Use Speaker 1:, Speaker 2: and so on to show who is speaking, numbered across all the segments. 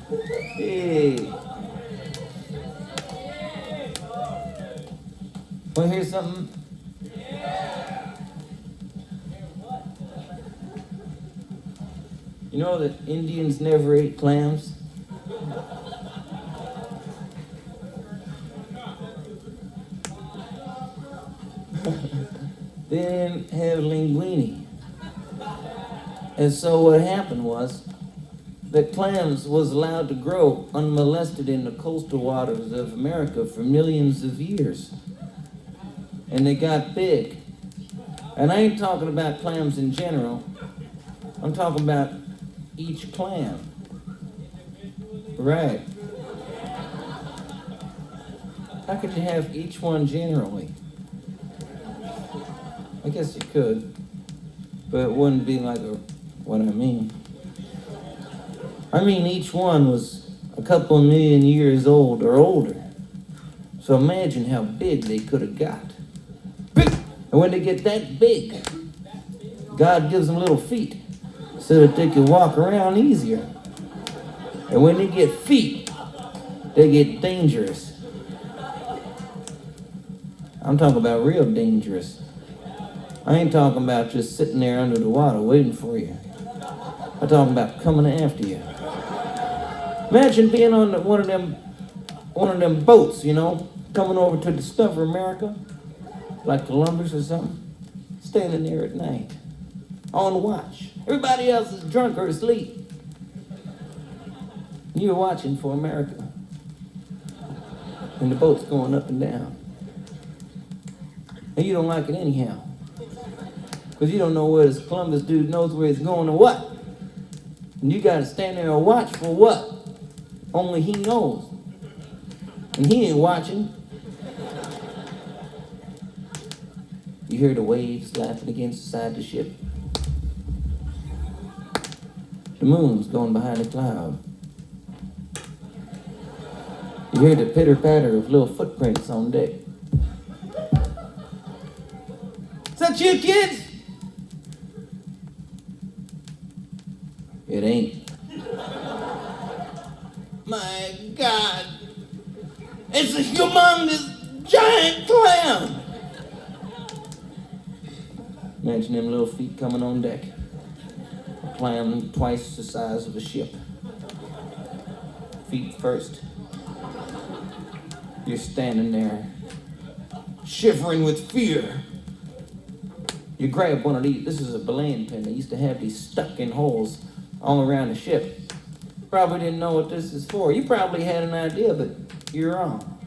Speaker 1: Hey. Want to hear something? You know that Indians never ate clams? They didn't have linguine. And so what happened was that clams was allowed to grow unmolested in the coastal waters of America for millions of years. And they got big. And I ain't talking about clams in general. I'm talking about each clam. Right. How could you have each one generally? I guess you could, but it wouldn't be like what I mean. I mean, each one was a couple of million years old or older. So imagine how big they could have got. And when they get that big, God gives them little feet so that they can walk around easier. And when they get feet, they get dangerous. I'm talking about real dangerous. I ain't talking about just sitting there under the water waiting for you. I'm talking about coming after you. Imagine being on one of them boats, you know, coming over to discover America, like Columbus or something, standing there at night, on watch. Everybody else is drunk or asleep. You're watching for America. And the boat's going up and down. And you don't like it anyhow. Because you don't know where this Columbus dude knows where he's going or what. And you got to stand there and watch for what? Only he knows. And he ain't watching. You hear the waves laughing against the side of the ship. The moon's going behind a cloud. You hear the pitter-patter of little footprints on deck. Is that you, kids? It ain't. My God. It's a humongous giant clam. Imagine them little feet coming on deck. A clam twice the size of a ship. Feet first. You're standing there, shivering with fear. You grab one of these. This is a belaying pin. They used to have these stuck in holes all around the ship. Probably didn't know what this is for. You probably had an idea, but you're wrong.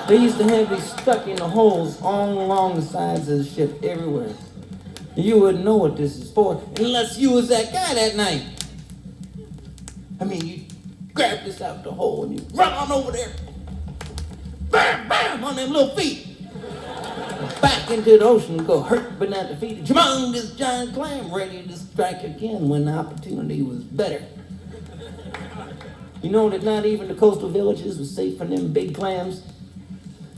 Speaker 1: They used to have these stuck in the holes all along the sides of the ship, everywhere. You wouldn't know what this is for unless you was that guy that night. I mean, you grab this out the hole and you run on over there. Bam, bam, on them little feet. Back into the ocean and go hurt beneath the feet. Humongous giant clam ready to strike again when the opportunity was better. You know that not even the coastal villages was safe from them big clams?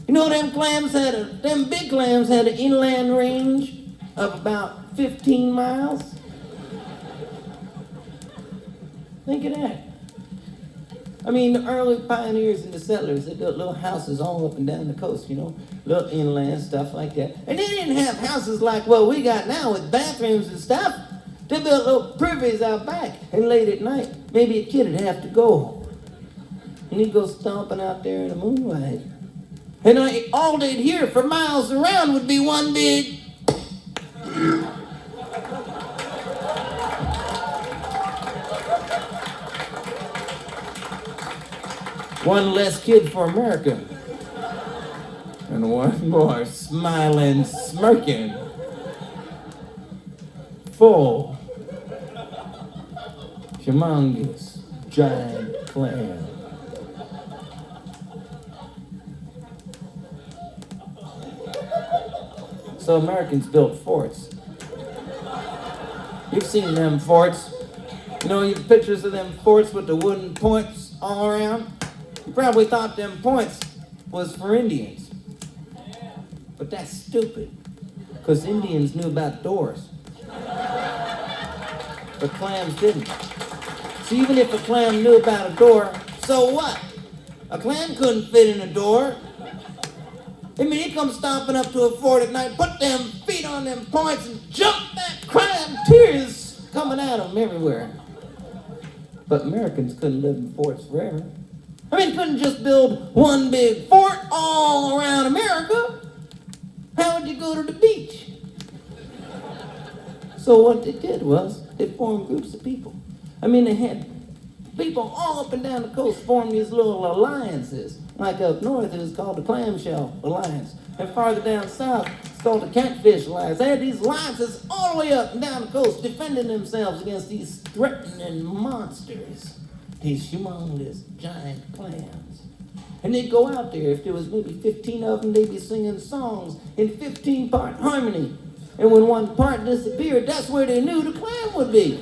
Speaker 1: You know them big clams had an inland range of about 15 miles? Think of that. I mean, the early pioneers and the settlers, they built little houses all up and down the coast, you know, little inland stuff like that. And they didn't have houses like what we got now with bathrooms and stuff. They built little privies out back, and late at night, maybe a kid would have to go. And he'd go stomping out there in the moonlight. And all they'd hear for miles around would be one big... One less kid for America. And one more smiling, smirking, full, humongous, giant clam. So Americans built forts. You've seen them forts. You know, you pictures of them forts with the wooden points all around. You probably thought them points was for Indians. But that's stupid, because Indians knew about doors. But clams didn't. So even if a clam knew about a door, so what? A clam couldn't fit in a door. I mean, he come stomping up to a fort at night, put them feet on them points and jump that crab, tears coming at him everywhere. But Americans couldn't live in forts forever. I mean, couldn't just build one big fort all around America. How would you go to the beach? So what they did was they formed groups of people. I mean, they had people all up and down the coast form these little alliances. Like up north, it was called the Clamshell Alliance. And farther down south, it's called the Catfish Alliance. They had these alliances all the way up and down the coast, defending themselves against these threatening monsters, these humongous giant clams. And they'd go out there, if there was maybe 15 of them, they'd be singing songs in 15-part harmony. And when one part disappeared, that's where they knew the clam would be.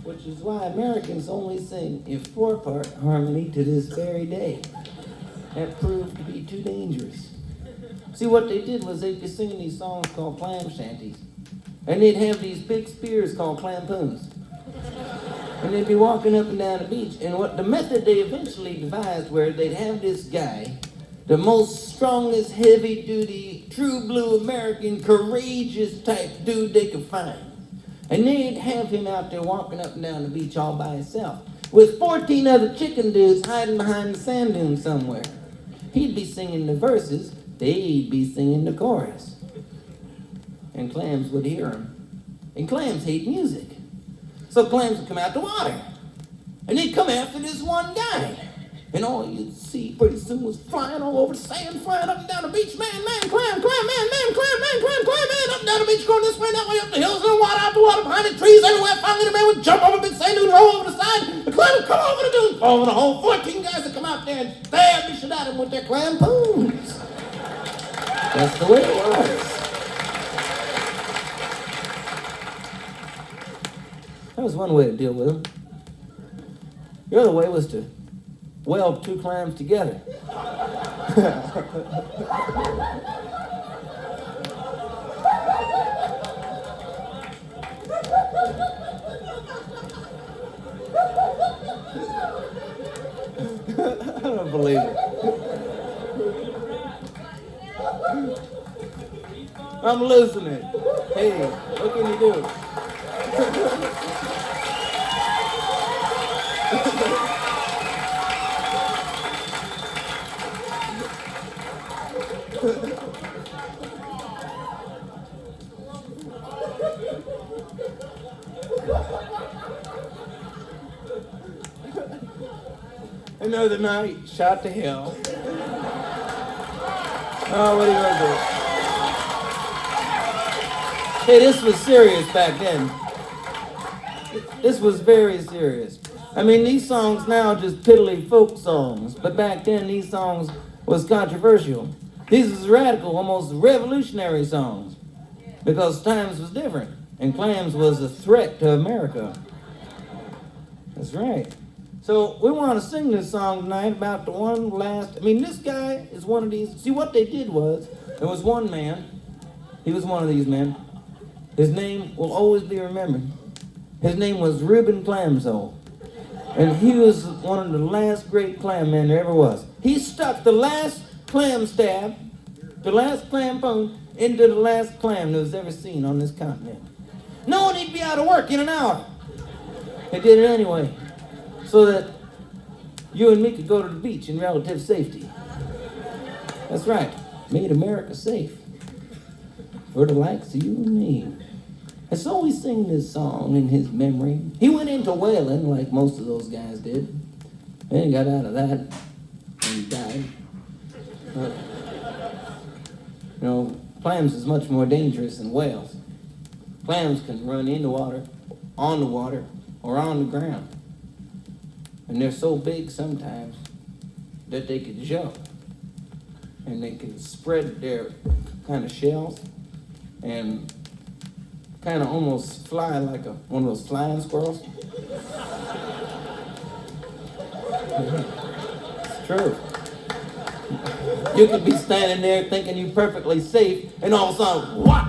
Speaker 1: Which is why Americans only sing in 4-part harmony to this very day. That proved to be too dangerous. See, what they did was they'd be singing these songs called clam shanties. And they'd have these big spears called clampoons. And they'd be walking up and down the beach. And what the method they eventually devised where they'd have this guy, the most strongest, heavy-duty, true blue American, courageous type dude they could find. And they'd have him out there walking up and down the beach all by himself with 14 other chicken dudes hiding behind the sand dune somewhere. He'd be singing the verses, they'd be singing the chorus. And clams would hear him. And clams hate music. So clams would come out the water. And they'd come after this one guy. And all you'd see pretty soon was flying all over the sand, flying up and down the beach. Man, clam, clam, up and down the beach, going this way, that way, up the hills, and water, out the water, behind the trees, everywhere. Finally, the man would jump over a big sand dune, roll over the side. The clam would come over the dune, fall over the hole. 14 guys would come out there and stab the shit at him with their clam poons. That's the way it was. That was one way to deal with them. The other way was to weld 2 clams together. I don't believe it. I'm losing it. Hey, what can you do? Another night, shot to hell. Oh, what are you gonna do? Hey, this was serious back then. This was very serious. I mean, these songs now are just piddly folk songs, but back then these songs was controversial. These was radical, almost revolutionary songs, because times was different, and clams was a threat to America. That's right. So we want to sing this song tonight about the one last, this guy is one of these. See, what they did was, there was one man, he was one of these men. His name will always be remembered. His name was Reuben Clamzo. And he was one of the last great clam men there ever was. He stuck the last clam stab, the last clam bone, into the last clam that was ever seen on this continent. Knowing he'd be out of work in an hour. He did it anyway, so that you and me could go to the beach in relative safety. That's right, made America safe for the likes of you and me. And so we sing this song in his memory. He went into whaling like most of those guys did. And he got out of that and he died. But, clams is much more dangerous than whales. Clams can run in the water, on the water, or on the ground. And they're so big sometimes that they can jump. And they can spread their kind of shells and kind of almost fly like one of those flying squirrels. It's true. You could be standing there thinking you're perfectly safe, and all of a sudden, what?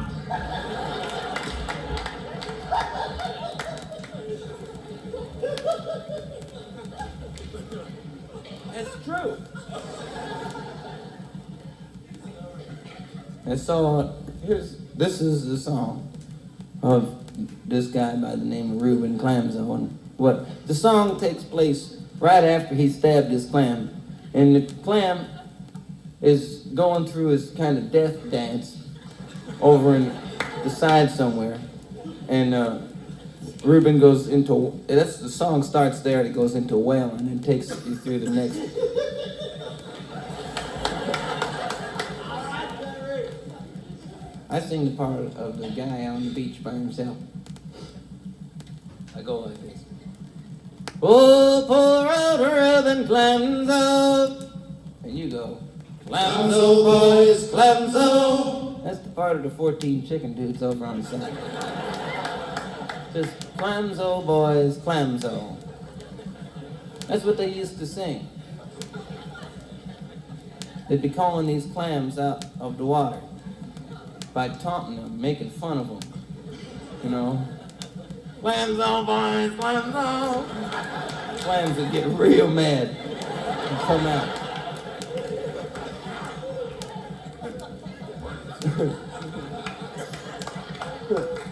Speaker 1: This is the song of this guy by the name of Reuben Clams. The song takes place right after he stabbed his clam, and the clam is going through his kind of death dance over in the side somewhere, and Reuben goes into, the song starts there, and it goes into a wail, and then takes you through the next. I sing the part of the guy on the beach by himself. I go like this. Oh, pour out Reuben Clamzo. And you go, Clamzo, boys, Clamzo. That's the part of the 14 chicken dudes over on the side. Just Clamzo, boys, Clamzo. That's what they used to sing. They'd be calling these clams out of the water by taunting them, making fun of them, you know. Clamzo, boys, Clamzo. Clams would get real mad and come out.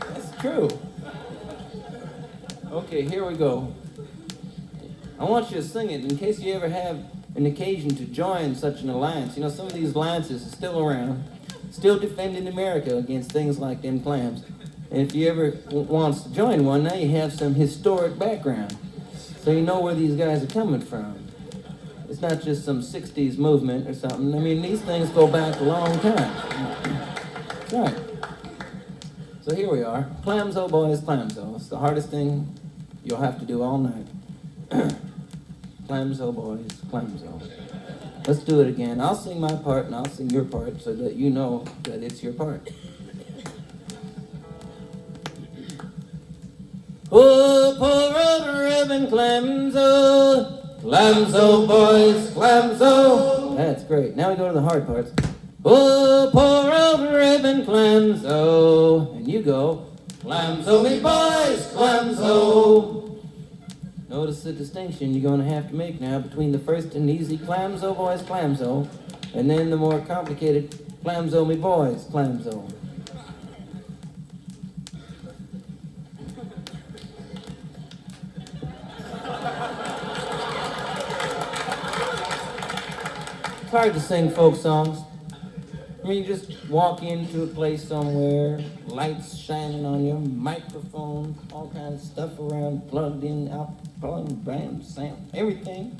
Speaker 1: That's true. Okay, here we go. I want you to sing it in case you ever have an occasion to join such an alliance. You know, some of these alliances are still around, still defending America against things like them clams. And if you ever wants to join one, now you have some historic background. So you know where these guys are coming from. It's not just some 60s movement or something. I mean, these things go back a long time. That's right. So here we are. Clamzo, boys, Clamzo. It's the hardest thing you'll have to do all night. Clamzo, boys, Clamzo. Let's do it again. I'll sing my part and I'll sing your part so that you know that it's your part. Oh, poor old Reuben Clamzo. Clamzo, boys, Clamzo. That's great. Now we go to the hard parts. Oh, poor old Reuben Clamzo. And you go, Clamzo, me boys, Clamzo. Notice the distinction you're going to have to make now between the first and easy Clamzo, boys, Clamzo, and then the more complicated Clamzo, me boys, Clamzo. It's hard to sing folk songs. I mean, you just walk into a place somewhere, lights shining on your microphone, all kinds of stuff around, plugged in, out, plugged, bam, sound, everything.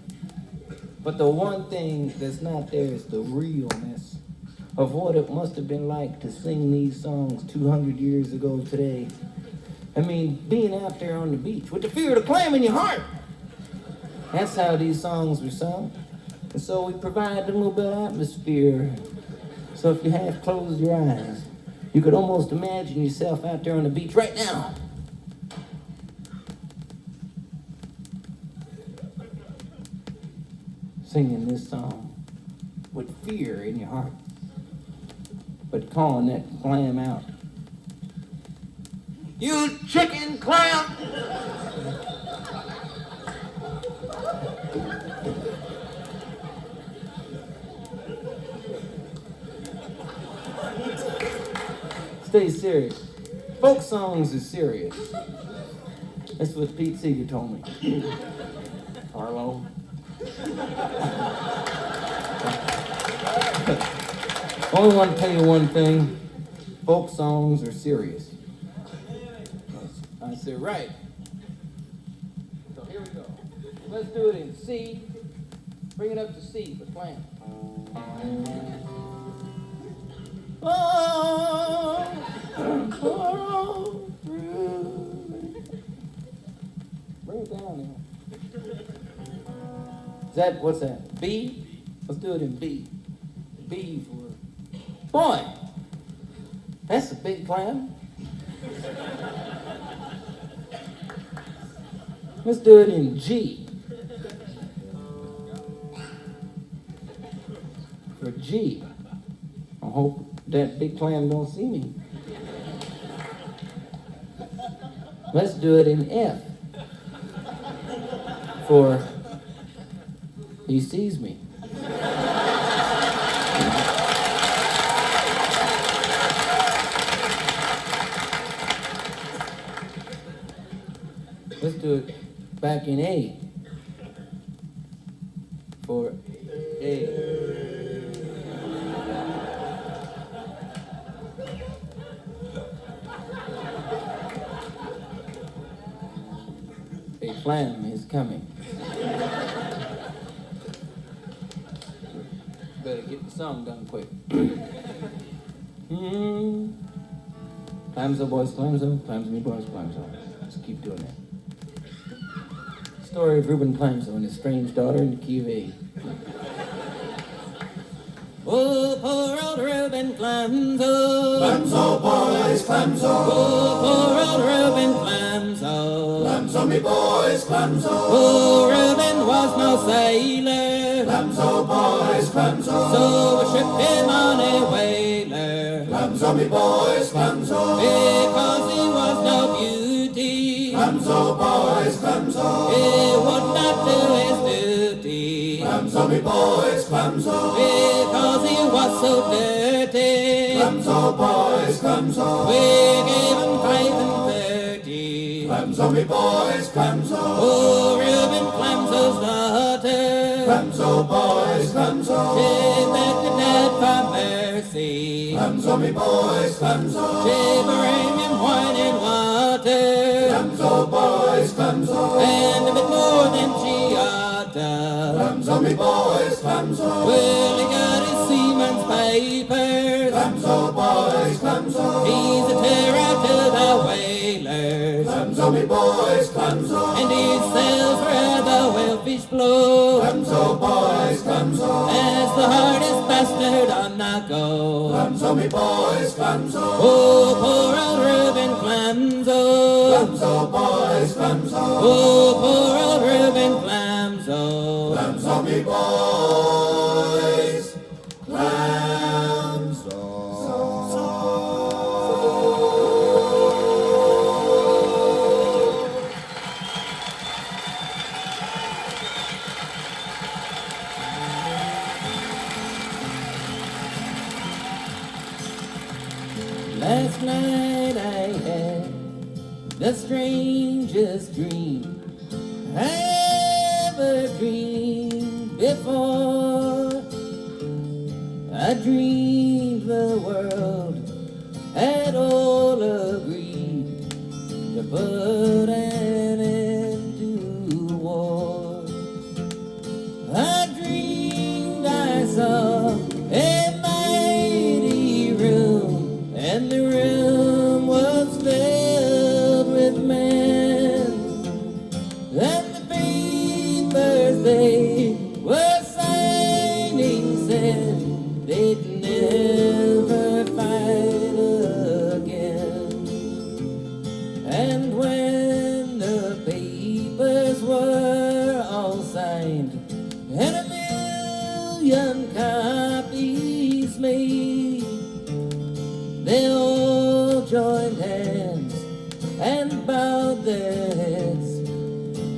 Speaker 1: But the one thing that's not there is the realness of what it must have been like to sing these songs 200 years ago today. I mean, being out there on the beach with the fear of the clam in your heart. That's how these songs were sung. And so we provide a little bit of atmosphere. So if you half closed your eyes, you could almost imagine yourself out there on the beach right now. Singing this song with fear in your heart, but calling that clam out. You chicken clam! Stay serious. Folk songs are serious. That's what Pete Seeger told me. Arlo. I only want to tell you one thing. Folk songs are serious. I said, right. So here we go. Let's do it in C. Bring it up to C for clam. Oh, bring it down now. What's that? B? Let's do it in B. B for, boy, that's a big clam. Let's do it in G. For G. I hope that big clam don't see me. Let's do it in F. For he sees me. Let's do it back in A. For A. A clam is coming. Better get the song done quick. Clamzo boys, Clamzo, Clamzo me boys, Clamzo. Let's keep doing that. Story of Reuben Clams and his strange daughter in the key of A. Oh, poor old Reuben Clamzo.
Speaker 2: Clamzo boys, Clamzo.
Speaker 1: Oh, poor old Reuben Clamzo.
Speaker 2: Clamzo me boys, Clamzo.
Speaker 1: Oh, Reuben was no sailor.
Speaker 2: Clamzo boys, Clamzo.
Speaker 1: So we shipped him on a whaler.
Speaker 2: Clamzo me boys, Clamzo.
Speaker 1: Because he was no beauty.
Speaker 2: Clamzo boys, Clamzo.
Speaker 1: He would not do his duty.
Speaker 2: Clamzo me boys, Clamzo.
Speaker 1: Because he was so dirty.
Speaker 2: Clamzo boys, Clamzo.
Speaker 1: We gave him 5 and 30.
Speaker 2: Clamzo me boys, Clamzo.
Speaker 1: Oh, Reuben Clamzo's daughter.
Speaker 2: Clamzo boys, Clamzo.
Speaker 1: She begged the dad for mercy.
Speaker 2: Clamzo me boys, Clamzo.
Speaker 1: She bring him wine and water.
Speaker 2: Clamzo boys, Clamzo.
Speaker 1: And a bit more than she oughta.
Speaker 2: Clamzo me boys, Clamzo.
Speaker 1: Well, he got his seaman's papers.
Speaker 2: Clamzo boys, Clamzo.
Speaker 1: He's a terror to the whalers.
Speaker 2: Clamzo me boys, Clamzo.
Speaker 1: And he sails where the whalefish blow.
Speaker 2: Clamzo boys, Clamzo.
Speaker 1: As the hardest bastard on the go.
Speaker 2: Clamzo me boys, Clamzo.
Speaker 1: Oh, poor old Reuben Clamzo.
Speaker 2: Clamzo boys, Clamzo.
Speaker 1: Oh, poor old Reuben Clamzo.
Speaker 2: Clamzo me boys, Clamzo.
Speaker 1: Last night I had the strangest dream I ever dreamed before. I dreamed the world had all agreed to put an end to war. I dreamed I saw a mighty room, and the room was filled with men, and the papers they were signing said they'd never fight again. And when the papers were all signed and 1,000,000 copies made, they all joined hands and bowed their heads,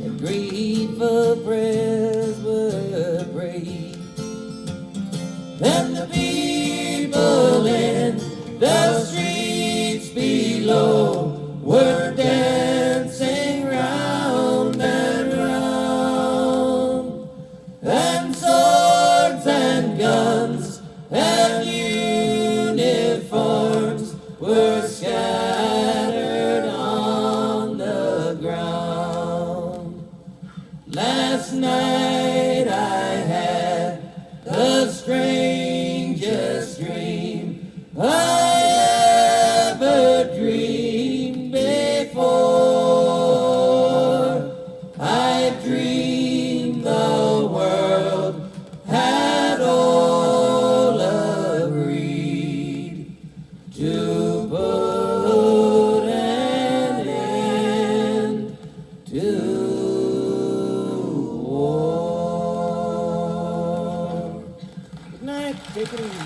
Speaker 1: and grateful prayers were prayed. And the people in the streets below were dancing round and round, and swords and guns and uniforms were scattered on the ground. Last night I had the strangest dream I ever dreamed before. I dreamed the world had all agreed to put an end to war. Good night. Take it easy.